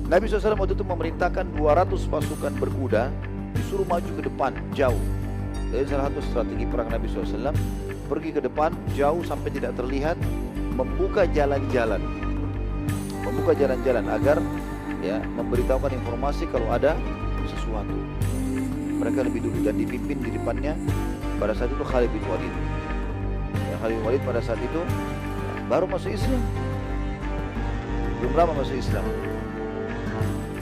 Nabi SAW waktu itu memerintahkan 200 pasukan berkuda disuruh maju ke depan jauh. Dari salah satu strategi perang Nabi SAW, pergi ke depan jauh sampai tidak terlihat, membuka jalan-jalan agar ya memberitahukan informasi kalau ada sesuatu. Mereka lebih dulu dan dipimpin di depannya pada saat itu Khalid bin Walid. Ya, Khalid bin Walid pada saat itu baru masuk Islam, belum lama masuk Islam.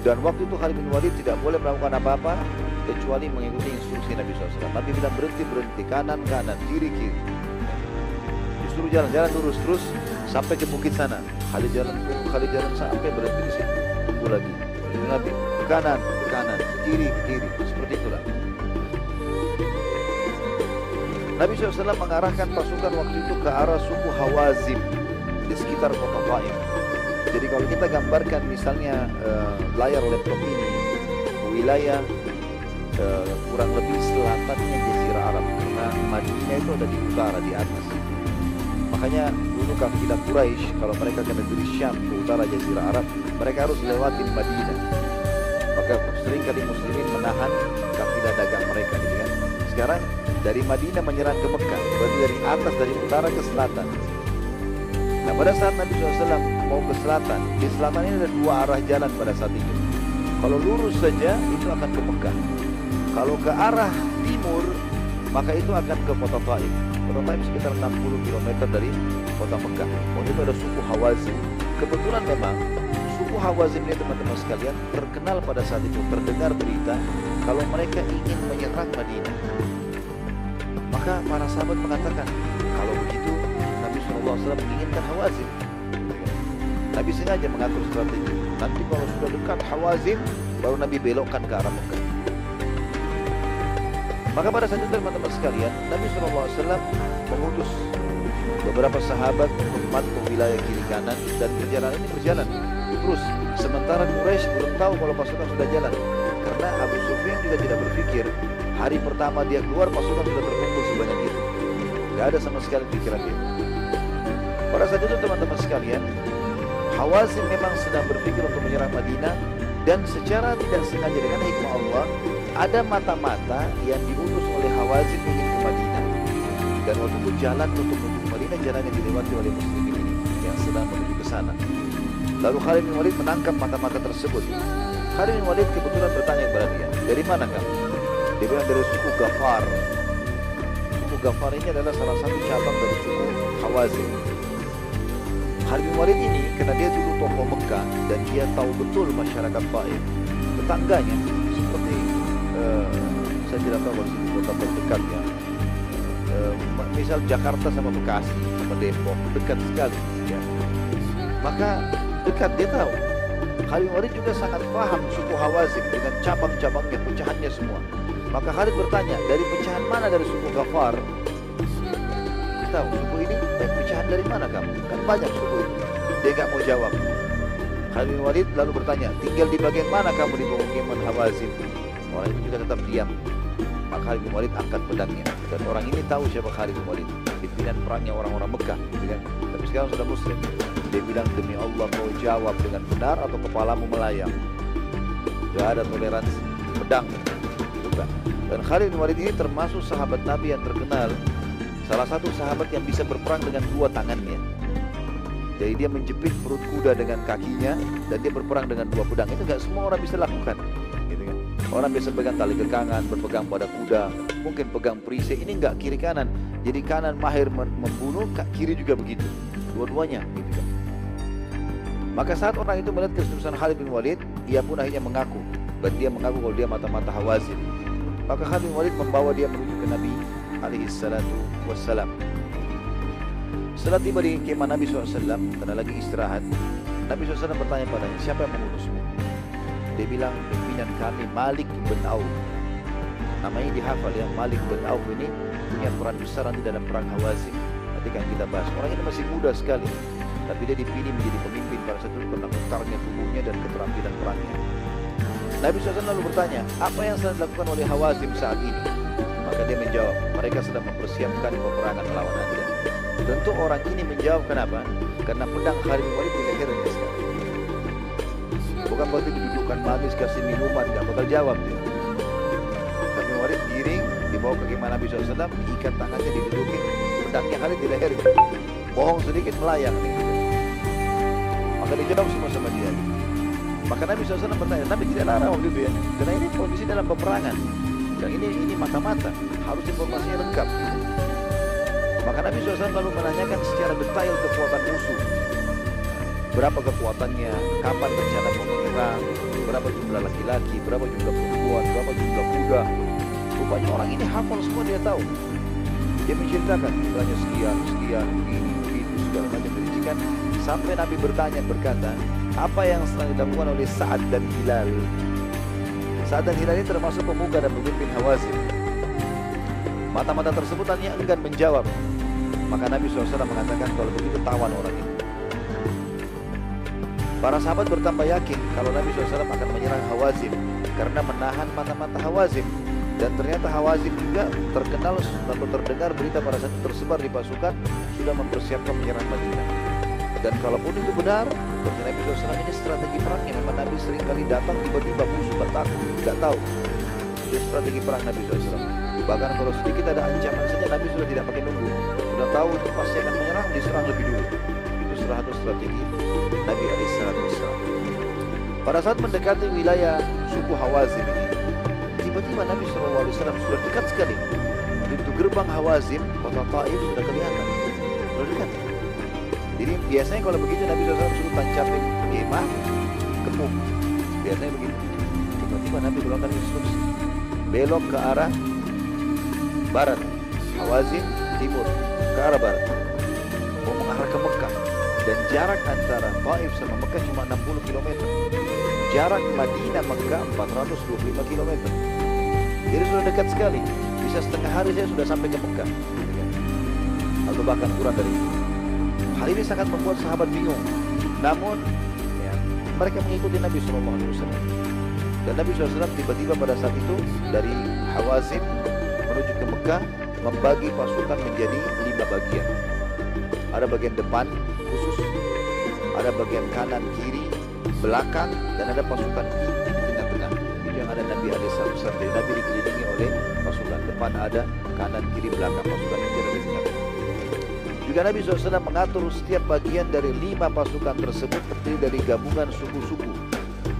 Dan waktu itu Khalid bin Walid tidak boleh melakukan apa-apa kecuali mengikuti instruksi Nabi SAW. Nabi bilang berhenti, kanan, kiri. Disuruh jalan lurus terus sampai ke bukit sana. Khalid jalan sampai berhenti di situ. Tunggu lagi. Nabi kanan, kiri, seperti itulah. Nabi SAW mengarahkan pasukan waktu itu ke arah suku Hawazim di sekitar kota Taif. Jadi kalau kita gambarkan misalnya layar laptop ini, wilayah kurang lebih selatannya Jazirah Arab, karena Madinah itu ada di utara, di atas. Makanya dulu kafilah Quraisy kalau mereka ke negeri Syam, ke utara Jazirah Arab, mereka harus lewati Madinah. Maka seringkali muslimin menahan kafilah dagang mereka, gitu kan. Sekarang dari Madinah menyerang ke Mekah, berarti dari atas, dari utara ke selatan. Nah pada saat Nabi SAW mau ke selatan, di selatan ini ada dua arah jalan pada saat itu. Kalau lurus saja itu akan ke Mekah. Kalau ke arah timur maka itu akan ke kota Taif. Kota Taif sekitar 60 km dari kota Mekah. Waktu itu ada suku Hawazin. Kebetulan memang suku Hawazin ini teman-teman sekalian terkenal pada saat itu, terdengar berita kalau mereka ingin menyerang Madinah. Maka para sahabat mengatakan, kalau begitu Nabi SAW menginginkan Hawazin. Nabi sengaja mengatur strategi. Nanti kalau sudah dekat Hawazin, baru Nabi belokkan ke arah Mekah. Maka pada saat itu teman-teman sekalian, Nabi SAW mengutus beberapa sahabat untuk memantau wilayah kiri kanan, dan perjalanan ini berjalan terus. Sementara Quraisy belum tahu kalau pasukan sudah jalan, karena Abu Sufyan juga tidak berpikir hari pertama dia keluar pasukan sudah terkumpul sebanyak itu. Tidak ada sama sekali pikiran dia. Pada saat itu teman-teman sekalian, Hawazin memang sedang berpikir untuk menyerang Madinah, dan secara tidak sengaja dengan hikmah Allah ada mata-mata yang diutus oleh Hawazin ingin ke Madinah. Dan waktu itu jalan untuk menuju Madinah, jalan yang dilewati oleh muslimin ini yang sedang menuju ke sana. Lalu Khalid bin Walid menangkap mata-mata tersebut. Khalid bin Walid kebetulan bertanya kepada dia, dari mana kamu? Dia bilang dari suku Ghafar. Suku Ghafar ini adalah salah satu cabang dari suku Hawazin. Khalid bin Walid ini karena dia dulu tokoh Mekah dan dia tahu betul masyarakat Taif, tetangganya seperti saya tidak tahu kalau di kota terdekat ya, misal Jakarta sama Bekasi sama Depok dekat sekali ya. Maka dekat, dia tahu. Khalid bin Walid juga sangat paham suku Hawazin dengan cabang-cabangnya, pecahannya semua. Maka Khalid bertanya, dari pecahan mana dari suku Ghafar? Tahu suku ini pecahan dari mana kamu? Kan banyak suku ini. Dia nggak mau jawab. Khalid bin Walid lalu bertanya, tinggal di bagian mana kamu di pemukiman Hawazin? Orang itu juga tetap diam. Maka Khalid bin Walid angkat pedangnya, dan orang ini tahu siapa Khalid bin Walid, pimpinan perangnya orang-orang Mekah, gitu kan? Tapi sekarang sudah Muslim. Dia bilang, demi Allah kau jawab dengan benar atau kepalamu melayang. Gak ada toleransi, pedang, gitu kan? Dan Khalid bin Walid ini termasuk sahabat Nabi yang terkenal, salah satu sahabat yang bisa berperang dengan dua tangannya. Jadi dia menjepit perut kuda dengan kakinya, dan dia berperang dengan dua pedang. Itu gak semua orang bisa lakukan, gitu kan? Orang biasa pegang tali kekangan, berpegang pada kuda, mungkin pegang perisai. Ini enggak, kiri kanan. Jadi kanan mahir membunuh, kiri juga begitu. Dua-duanya, gitu kan. Maka saat orang itu melihat kesuksesan Khalid bin Walid, ia pun akhirnya mengaku. Dan dia mengaku kalau dia mata-mata Hawazin. Maka Khalid bin Walid membawa dia menuju ke Nabi alaihi salatu wassalam. Setelah tiba di kemah Nabi SAW, karena lagi istirahat, Nabi SAW bertanya padanya, siapa yang mengutusmu? Dia bilang, pimpinan kami Malik bin Auf. Namanya dihafal ya, Malik bin Auf ini punya peran besar nanti dalam perang Hawazin. Nanti kan kita bahas. Orang ini masih muda sekali, tapi dia dipilih menjadi pemimpin pada saat itu karena ketarnya tubuhnya dan keterampilan perangnya. Nabi SAW lalu bertanya, apa yang sedang dilakukan oleh Hawazin saat ini? Maka dia menjawab, mereka sedang mempersiapkan peperangan melawan Anda. Tentu orang ini menjawab, kenapa? Karena pedang Khalid bin Walid di lehernya sekarang. Bukan orang berarti didudukkan manis, kasih minuman, gak bakal jawab dia. Khalid bin Walid giring, dibawa ke kemah Nabi SAW, diikat tangannya, didudukin, pedangnya Khalid di leher. Bohong sedikit melayang nih. Maka dijawab semua sama dia. Maka Nabi SAW bertanya, Nabi tidak larang waktu itu ya, karena ini kondisi dalam peperangan. Dan ini mata-mata, harus informasinya lengkap. Maka Nabi SAW lalu menanyakan secara detail kekuatan musuh. Berapa kekuatannya, kapan rencana mau menyerang, berapa jumlah laki-laki, berapa jumlah perempuan, berapa jumlah kuda. Rupanya orang ini hafal semua, dia tahu. Dia menceritakan jumlahnya sekian, begini, begitu, segala macam perincikan. Sampai Nabi berkata, apa yang sedang dilakukan oleh Sa'ad dan Hilal? Sa'ad dan Hilal ini termasuk pemuka dan pemimpin Hawazin. Mata-mata tersebut hanya enggan menjawab. Maka Nabi SAW mengatakan, kalau begitu tawan orang ini. Para sahabat bertambah yakin kalau Nabi SAW akan menyerang Hawazin karena menahan mata-mata Hawazin. Dan ternyata Hawazin juga terkenal atau terdengar berita pada saat itu tersebar di pasukan sudah mempersiapkan menyerang Madinah. Dan kalaupun itu benar, berarti Nabi SAW ini strategi perangnya. Memang Nabi sering kali datang tiba-tiba musuh bertakut, tidak tahu. Itu strategi perang Nabi SAW. Bahkan kalau sedikit ada ancaman saja Nabi sudah tidak pakai nunggu, sudah tahu itu pasti akan menyerang, diserang lebih dulu. Itu salah satu strategi Nabi SAW. Pada saat mendekati wilayah suku Hawazin ini, tiba-tiba Nabi SAW sudah dekat sekali. Pintu gerbang Hawazin, kota Taif sudah kelihatan, sudah dekat. Jadi biasanya kalau begitu Nabi SAW suruh tancapin kemah, kemuk. Biasanya begitu. Tiba-tiba Nabi keluarkan instruksi, belok ke arah barat, Hawazin timur, ke arah barat, mau mengarah ke Mekah. Dan jarak antara Taif sama Mekah cuma 60 km. Jarak Madinah Mekah 425 km. Jadi sudah dekat sekali. Bisa setengah hari saya sudah sampai ke Mekah, atau bahkan kurang dari itu. Hal ini sangat membuat sahabat bingung. Namun ya, mereka mengikuti Nabi SAW. Dan Nabi SAW tiba-tiba pada saat itu dari Hawazin menuju ke Mekah membagi pasukan menjadi 5 bagian. Ada bagian depan khusus, ada bagian kanan, kiri, belakang, dan ada pasukan inti di tengah-tengah. Itu yang ada Nabi SAW. Jadi Nabi dikelilingi oleh pasukan depan ada, kanan, kiri, belakang, pasukan inti ada di tengah-tengah. Juga Nabi SAW mengatur setiap bagian dari 5 pasukan tersebut terdiri dari gabungan suku-suku.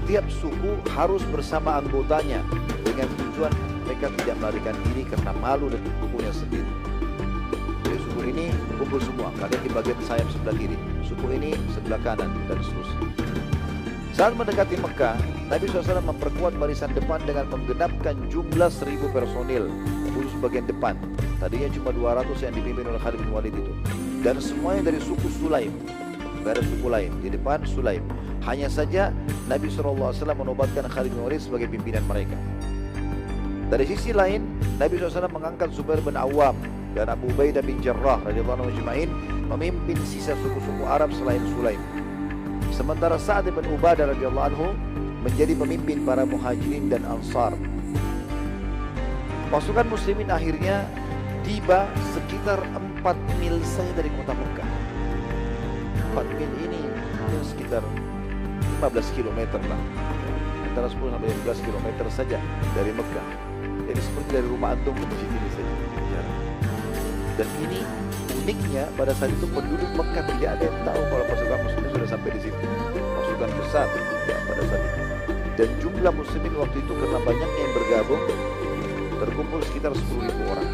Tiap suku harus bersama anggotanya dengan tujuan mereka tidak melarikan diri karena malu dan sukunya sendiri. Jadi suku ini kumpul semua, kalian di bagian sayap sebelah kiri, suku ini sebelah kanan, dan seterusnya. Saat mendekati Mekah, Nabi SAW memperkuat barisan depan dengan menggenapkan jumlah 1000 personil khusus bagian depan. Tadinya cuma 200 yang dipimpin oleh Khalid bin Walid itu. Dan semuanya dari suku Sulaim, tidak ada suku lain. Di depan Sulaim. Hanya saja Nabi SAW menobatkan Khalid bin Walid sebagai pimpinan mereka. Dari sisi lain, Nabi SAW mengangkat Zubair bin Awam dan Abu Ubaidah bin Jarrah radhiyallahu anhum ajma'in memimpin sisa suku-suku Arab selain Sulaim. Sementara Sa'ad bin Ubadah radhiyallahu anhu menjadi pemimpin para Muhajirin dan Ansar. Pasukan muslimin akhirnya tiba sekitar 4 mil saja dari kota Mekah. 4 mil ini mungkin sekitar 15 km lah, antara 10 sampai 15 km saja dari Mekah. Jadi seperti dari rumah antum ke masjid ini saja jarak. Dan ini uniknya, pada saat itu penduduk Mekah tidak ada yang tahu kalau pasukan muslimin sudah sampai di situ. Pasukan besar ya pada saat itu. Dan jumlah muslimin waktu itu karena banyaknya yang bergabung terkumpul sekitar 10.000 orang.